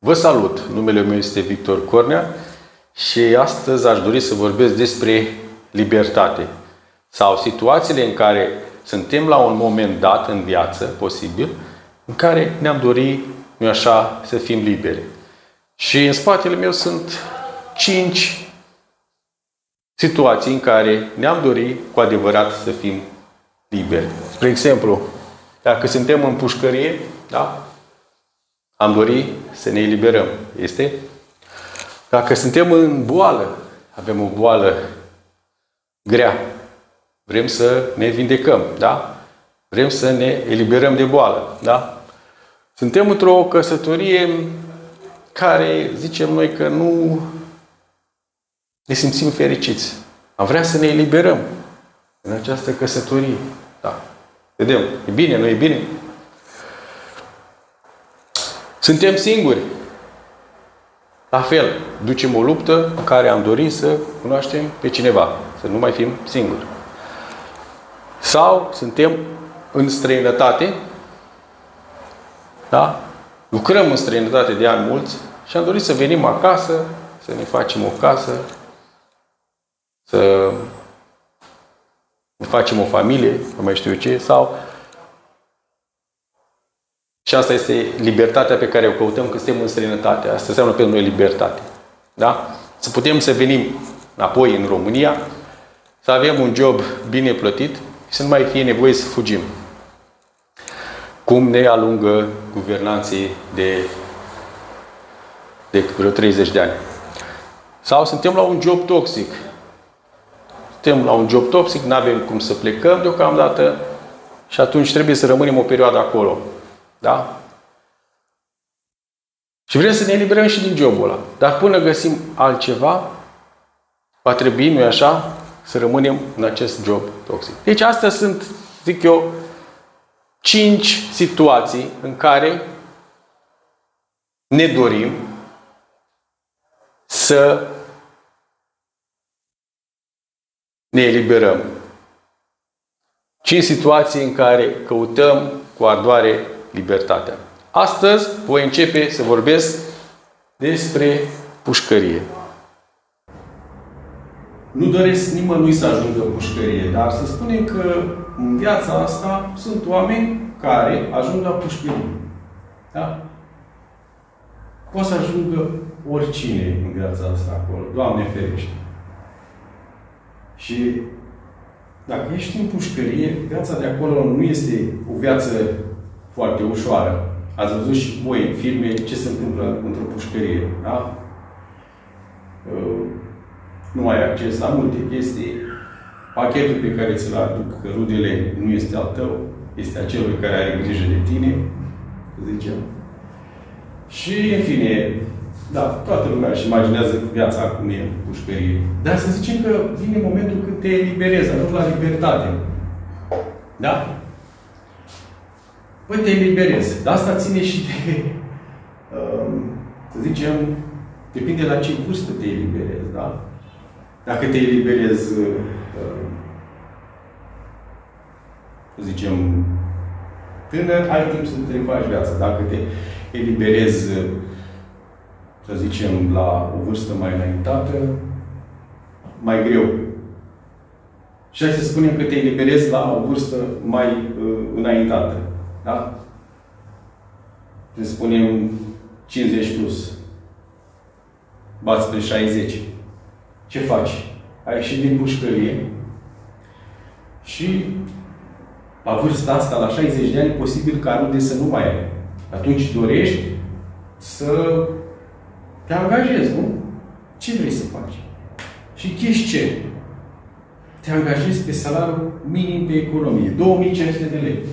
Vă salut! Numele meu este Victor Cornea și astăzi aș dori să vorbesc despre libertate sau situațiile în care suntem la un moment dat în viață, posibil, în care ne-am dorit, nu așa, să fim liberi. Și în spatele meu sunt 5 situații în care ne-am dorit cu adevărat să fim liberi. Spre exemplu, dacă suntem în pușcărie, da? Am dorit să ne eliberăm. Este? Dacă suntem în boală, avem o boală grea, vrem să ne vindecăm, da? Vrem să ne eliberăm de boală, da? Suntem într-o căsătorie care, zicem noi, că nu ne simțim fericiți. Am vrea să ne eliberăm în această căsătorie. Da. Vedem, e bine, nu e bine? Suntem singuri. La fel, ducem o luptă în care am dorit să cunoaștem pe cineva, să nu mai fim singuri. Sau suntem în străinătate, da? Lucrăm în străinătate de ani mulți și am dorit să venim acasă, să ne facem o casă, să ne facem o familie, nu mai știu ce, sau... Și asta este libertatea pe care o căutăm când suntem în străinătate. Asta înseamnă pentru noi libertate. Da? Să putem să venim înapoi în România, să avem un job bine plătit și să nu mai fie nevoie să fugim. Cum ne alungă guvernanții de vreo 30 de ani. Sau suntem la un job toxic. Suntem la un job toxic, nu avem cum să plecăm deocamdată și atunci trebuie să rămânem o perioadă acolo. Da? Și vrem să ne eliberăm și din jobul ăla. Dar până găsim altceva, va trebui, nu-i așa, să rămânem în acest job toxic. Deci astea sunt, zic eu, 5 situații în care ne dorim să ne eliberăm. 5 situații în care căutăm cu ardoare libertatea. Astăzi voi începe să vorbesc despre pușcărie. Nu doresc nimănui să ajungă în pușcărie, dar să spunem că în viața asta sunt oameni care ajung la pușcărie. Da? Poate să ajungă oricine în viața asta acolo. Doamne ferește! Și dacă ești în pușcărie, viața de acolo nu este o viață foarte ușoară. Ați văzut și voi în filme ce se întâmplă într-o pușcărie. Da? Nu ai acces la multe chestii. Pachetul pe care ți-l aduc rudele nu este al tău, este a celui care are grijă de tine, să zicem. Și, în fine, da, toată lumea își imaginează viața cum e în pușcărie. Dar să zicem că vine momentul când te eliberezi, ajungi la libertate. Da? Păi te eliberezi. Dar asta ține și de, să zicem, depinde la ce vârstă te eliberezi, da? Dacă te eliberezi, să zicem, tânăr, ai timp să te faci viața. Dacă te eliberezi, să zicem, la o vârstă mai înaintată, mai greu. Și hai să spunem că te eliberezi la o vârstă mai înaintată. Da? Să spunem 50 plus. Bați spre 60. Ce faci? Ai ieșit din pușcărie și la vârsta asta, la 60 de ani, e posibil ca rude să nu mai ai. Atunci dorești să te angajezi, nu? Ce vrei să faci? Și chesti ce? Te angajezi pe salariul minim pe economie. 2500 de lei.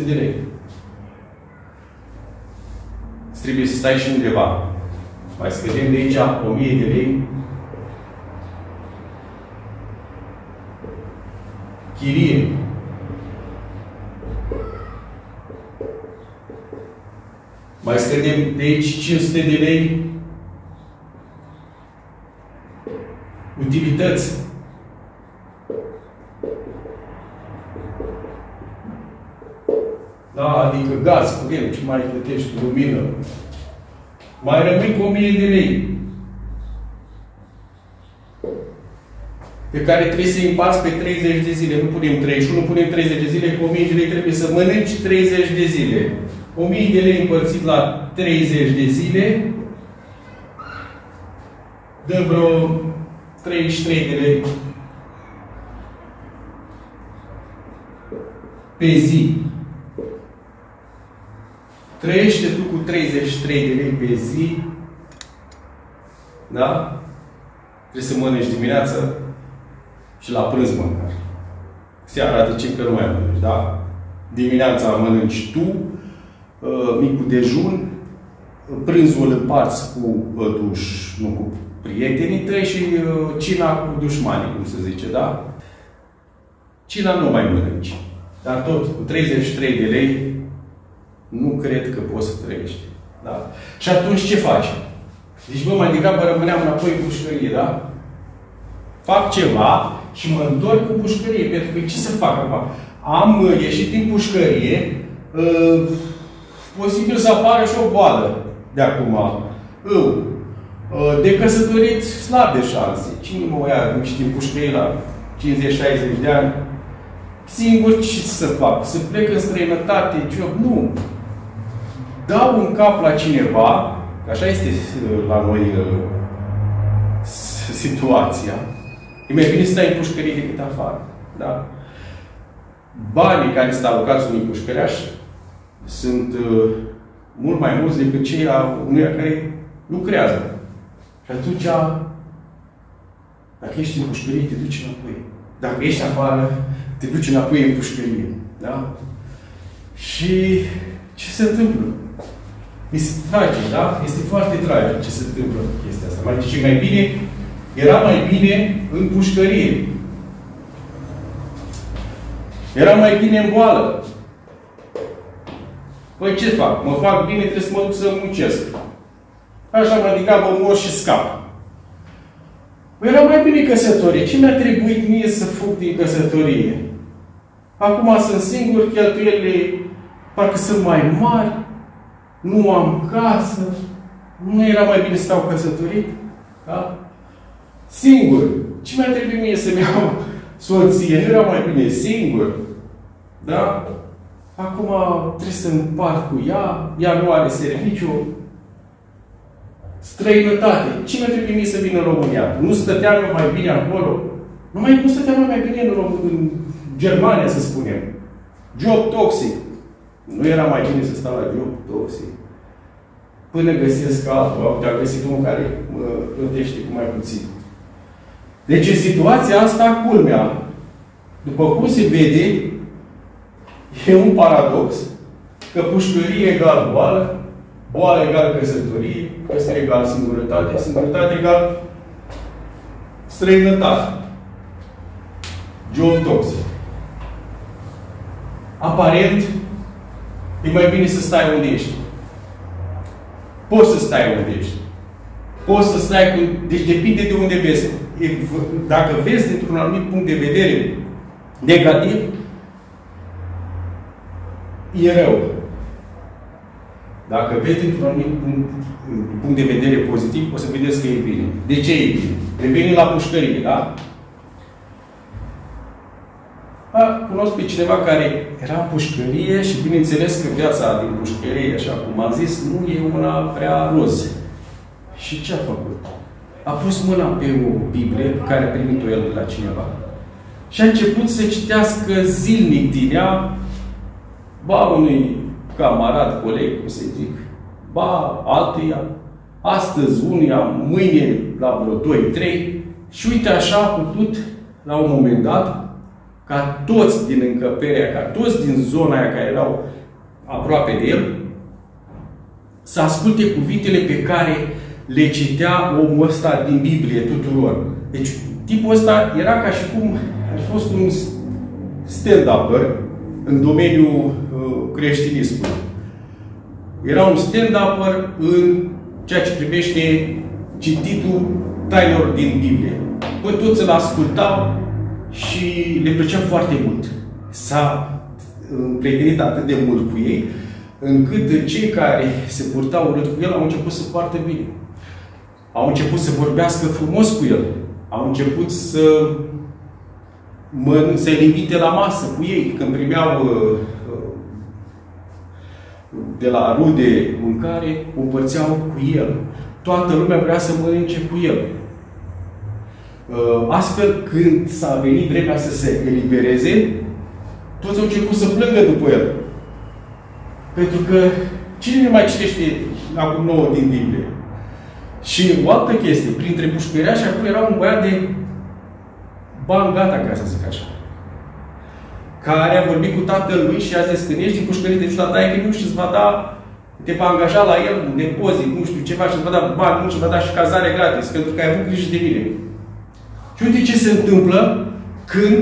de lei. Trebuie să stai și undeva. Mai scădem de aici 1000 de lei. Chirie. Mai scădem de aici 500 de lei. Utilități. Da? Adică gaz, curent, ce mai plătești, lumină. Mai rămâi cu 1000 de lei. Pe care trebuie să-i împarți pe 30 de zile. Nu punem 31, nu punem 30 de zile, cu 1000 de lei trebuie să mănânci 30 de zile. 1000 de lei împărțit la 30 de zile dă vreo 33 de lei pe zi. Trăiește tu cu 33 de lei pe zi, da? Trebuie să mănânci dimineața și la prânz măcar. Seara de ce că nu mai mănânci, da? Dimineața mănânci tu, micul dejun, prânzul îl împarți cu nu cu prietenii tăi și cina cu dușmanii, cum se zice, da? Cina nu mai mănânci. Dar tot, cu 33 de lei, nu cred că poți să trăiești. Da? Și atunci ce faci? Deci, bă, mai degrabă rămâneam înapoi în pușcărie, da? Fac ceva și mă întorc în pușcărie. Pentru că ce să fac acum? Am ieșit din pușcărie, posibil să apară și o boală de acum. De căsătorit, slabe șanse. Cine mă ia, nu știu, în pușcărie la 50-60 de ani? Singur ce să fac? Să plec în străinătate, job? Nu. Dau un cap la cineva, că așa este la noi situația. E mai bine să stai în pușcărie decât afară. Da? Banii care sunt alocați unui pușcăreaș sunt mult mai mulți decât cei a unuia care lucrează. Și atunci, dacă ești în pușcărie, te duci înapoi. Dacă ești afară, te duci înapoi în pușcărie. Da? Și ce se întâmplă? Este tragic, da? Este foarte tragic ce se întâmplă chestia asta. Mai zice, mai bine, era mai bine în pușcărie. Era mai bine în boală. Păi ce fac? Mă fac bine, trebuie să mă duc să muncesc. Așa mă degrabă mor și scap. Era mai bine căsătorie. Ce mi-a trebuit mie să fug din căsătorie? Acum sunt singur, cheltuielile parcă sunt mai mari, nu am casă, nu era mai bine să stau căsătorit? Da? Singur. Ce mi-a trebuit mie să-mi iau soție? Nu era mai bine singur? Da? Acum trebuie să împart cu ea, ea nu are serviciu. Străinătate. Ce mi-a trebuit mie să vin în România? Nu stăteam mai bine acolo? Nu stăteam mai bine în Germania, să spunem. Job toxic. Nu era mai bine să stau la job toxic. Până găsesc altul. Uite, am găsit unul care mă plătește cu mai puțin. Deci, în situația asta, culmea, după cum se vede, e un paradox că pușcărie egal boală, boală egal căsătorie, căsătorie egal singurătate, singurătate egal străinătate. Job toxic. Aparent, e mai bine să stai unde ești. Poți să stai unde ești. Poți să stai cu... Deci depinde de unde vezi. Dacă vezi dintr-un anumit punct de vedere negativ, e rău. Dacă vezi dintr-un anumit punct de vedere pozitiv, o să vedeți că e bine. De ce e bine? Revenim la pușcărie, da? Cunosc pe cineva care era în pușcărie și bineînțeles că viața din pușcărie, așa cum am zis, nu e una prea roz. Și ce a făcut? A pus mâna pe o Biblie pe care a primit-o el de la cineva și a început să citească zilnic din ea, ba unui camarad, coleg, cum să zic, ba altuia, astăzi unuia, mâine la vreo 2-3 și uite așa a putut, la un moment dat, ca toți din încăperea, ca toți din zona aia care erau aproape de el, să asculte cuvintele pe care le citea omul ăsta din Biblie tuturor. Deci, tipul ăsta era ca și cum ar fi fost un stand-upper în domeniul creștinismului. Era un stand-upper în ceea ce privește cititul tainelor din Biblie. Păi toți îl ascultau și le plăcea foarte mult. împrietenit atât de mult cu ei, încât cei care se purtau urât cu el au început să poartă bine. Au început să vorbească frumos cu el. Au început să-l invite la masă cu ei. Când primeau de la rude mâncare, o împărțeau cu el. Toată lumea vrea să mănânce cu el. Astfel, când s-a venit vremea să se elibereze, toți au început să plângă după el. Pentru că cine ne mai citește acum 9 din Biblie? Și o altă chestie, printre pușcăriași, acolo era un băiat de bani gata, ca să zic așa, care a vorbit cu tatăl lui și a zis, când ești din pușcărie, te duci la taică nu și îți va da, te va angaja la el un depozit, nu știu ceva, și îți va da bani mulți și îți va da și cazare gratis, pentru că ai avut grijă de mine. Și uite ce se întâmplă când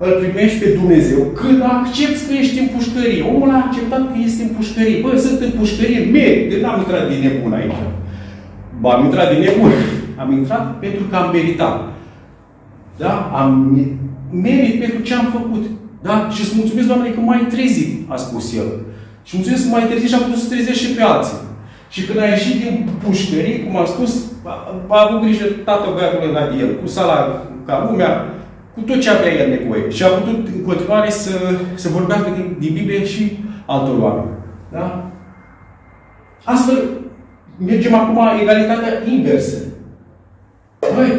îl primești pe Dumnezeu, când accepti că ești în pușcărie. Omul a acceptat că este în pușcărie. Bă, sunt în pușcărie, merit. N-am intrat din nebun aici. Ba, am intrat din nebun. Am intrat pentru că am meritat. Da? Am merit pentru ce am făcut. Da? Și îți mulțumesc, Doamne, că m-ai trezit, a spus el. Și mulțumesc că m-ai trezit și am putut să trezești și pe alții. Și când a ieșit din pușcărie, cum am spus, a avut grijă tatăl băiatului la el, cu salariul, ca lumea, cu tot ce avea el nevoie. Și a putut în continuare să vorbească din Biblie și altor oameni. Da? Astfel, mergem acum la egalitatea inversă. Băi,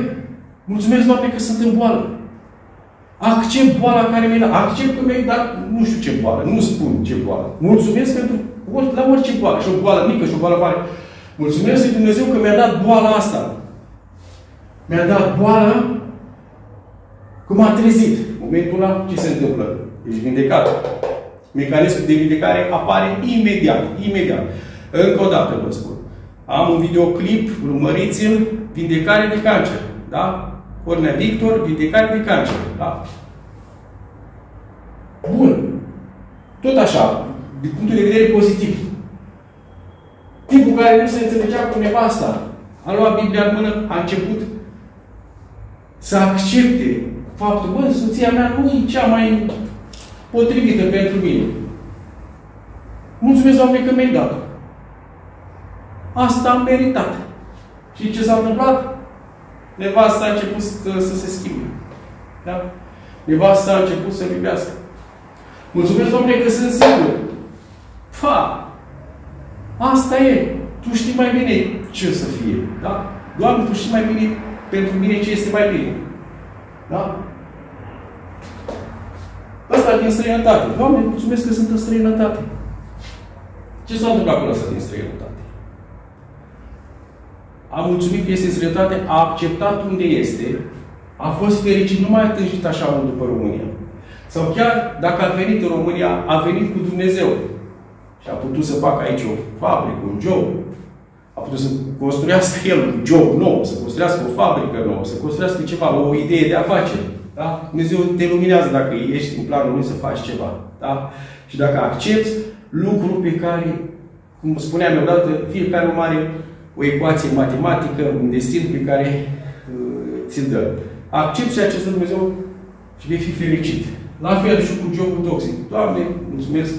mulțumesc, Doamne, că sunt în boală. Accept boala care mi-ai dat. Accept că mi-ai dat nu știu ce boală. Nu spun ce boală. Mulțumesc pentru la orice boală. Și o boală mică și o boală mare. Mulțumesc lui Dumnezeu că mi-a dat boala asta. Mi-a dat boala că m-a trezit. În momentul ăla, ce se întâmplă? Ești vindecat. Mecanismul de vindecare apare imediat. Imediat. Încă o dată vă spun. Am un videoclip, urmăriți-l, vindecare de cancer. Da? Cornea Victor, vindecare de cancer. Da? Bun. Tot așa, din punctul de vedere pozitiv. Tipul care nu se înțelegea cu nevasta, a luat Biblia în mână, a început să accepte faptul, bă, soția mea nu e cea mai potrivită pentru mine. Mulțumesc, Doamne, că mi-ai dat. Asta am meritat. Și ce s-a întâmplat? Nevasta a început să se schimbe. Da? Nevasta a început să iubească. Mulțumesc, Doamne, că sunt singur. Fa! Asta e. Tu știi mai bine ce să fie. Da? Doamne, Tu știi mai bine pentru mine ce este mai bine. Da? Asta din străinătate. Doamne, mulțumesc că sunt în străinătate. Ce s-a întâmplat cu ăsta din străinătate? A mulțumit că este în străinătate, a acceptat unde este, a fost fericit, nu mai a tânjit așa mult după România. Sau chiar, dacă a venit în România, a venit cu Dumnezeu. Și a putut să facă aici o fabrică, un job. A putut să construiască el un job nou, să construiască o fabrică nouă, să construiască ceva, o idee de afaceri. Da? Dumnezeu te luminează dacă ești în planul lui să faci ceva. Da? Și dacă accepti lucruri pe care, cum spuneam eu odată, fiecare om are o ecuație matematică, un destin pe care ți-l dă. Accepti ceea ce îți dă Dumnezeu și vei fi fericit. La fel și cu jobul toxic. Doamne, mulțumesc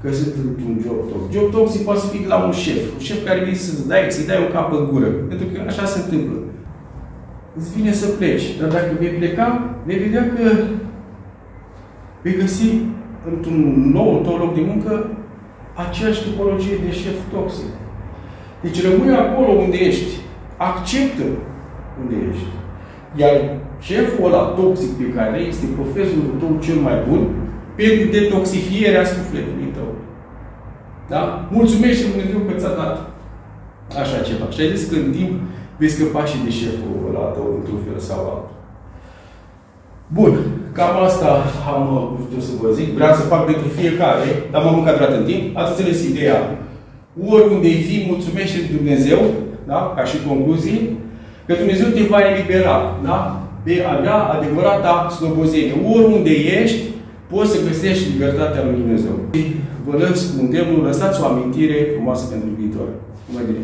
că sunt într-un job toxic. Job toxic poate fi la un șef. Un șef care vine să-ți dai un cap în gură. Pentru că așa se întâmplă. Îți vine să pleci. Dar dacă vei pleca, vei vedea că vei găsi într-un nou tău loc de muncă aceeași tipologie de șef toxic. Deci rămâi acolo unde ești. Acceptă unde ești. Iar șeful ăla toxic pe care este profesorul tău cel mai bun pentru detoxifierea sufletului tău. Da? Mulțumește Lui Dumnezeu că ți-a dat așa ceva. Și ai zis că în timp vei scăpa și de șeful ăla tău într-un fel sau altul. Bun. Cam asta am vrut să vă zic. Vreau să fac pentru fiecare, dar m-am încadrat în timp. Ați înțeles ideea. Oriunde-i fi, mulțumește Lui Dumnezeu, da? Ca și concluzie, că Dumnezeu te va elibera, da? De avea adevărata slobozenie. Oriunde ești, poți să găsești libertatea lui Dumnezeu. Vă lăs cu îndemnul, lăsați o amintire frumoasă pentru viitor. Numai bine!